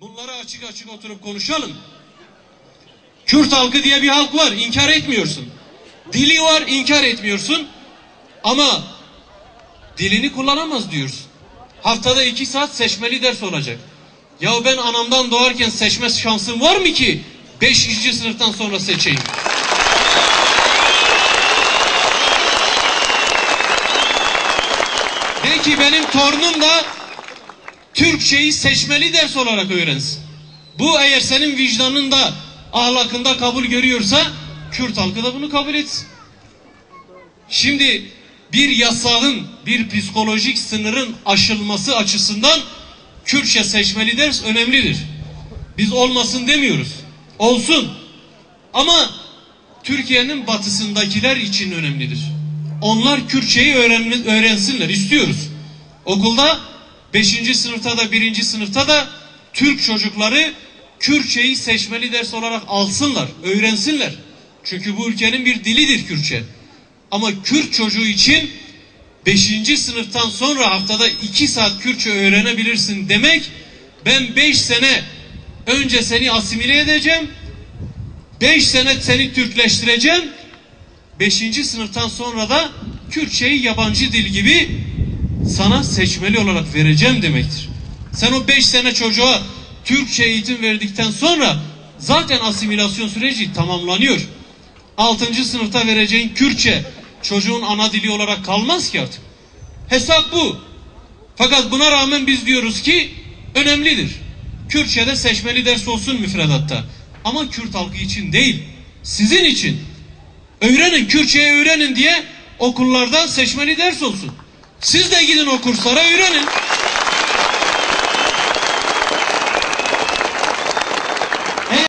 Bunları açık açık oturup konuşalım. Kürt halkı diye bir halk var, inkar etmiyorsun. Dili var, inkar etmiyorsun. Ama dilini kullanamaz diyorsun. Haftada 2 saat seçmeli ders olacak. Ya ben anamdan doğarken seçme şansım var mı ki 5. sınıftan sonra seçeyim? Belki benim torunum da Türkçeyi seçmeli ders olarak öğrensin. Bu eğer senin vicdanında, ahlakında kabul görüyorsa Kürt halkı da bunu kabul etsin. Şimdi bir yasağın, bir psikolojik sınırın aşılması açısından Kürtçe seçmeli ders önemlidir. Biz olmasın demiyoruz. Olsun. Ama Türkiye'nin batısındakiler için önemlidir. Onlar Kürtçeyi öğrensinler, istiyoruz. Okulda 5. sınıfta da 1. sınıfta da Türk çocukları Kürtçeyi seçmeli ders olarak alsınlar, öğrensinler. Çünkü bu ülkenin bir dilidir Kürtçe. Ama Kürt çocuğu için 5. sınıftan sonra haftada 2 saat Kürtçe öğrenebilirsin demek, ben 5 sene önce seni asimile edeceğim, 5 sene seni Türkleştireceğim, 5. sınıftan sonra da Kürtçeyi yabancı dil gibi sana seçmeli olarak vereceğim demektir. Sen o 5 sene çocuğa Türkçe eğitim verdikten sonra zaten asimilasyon süreci tamamlanıyor. 6. sınıfta vereceğin Kürtçe çocuğun ana dili olarak kalmaz ki artık. Hesap bu. Fakat buna rağmen biz diyoruz ki önemlidir. Kürtçe'de seçmeli ders olsun müfredatta. Ama Kürt halkı için değil, sizin için. Öğrenin, Kürtçeyi öğrenin diye okullarda seçmeli ders olsun. Siz de gidin o kurslara öğrenin.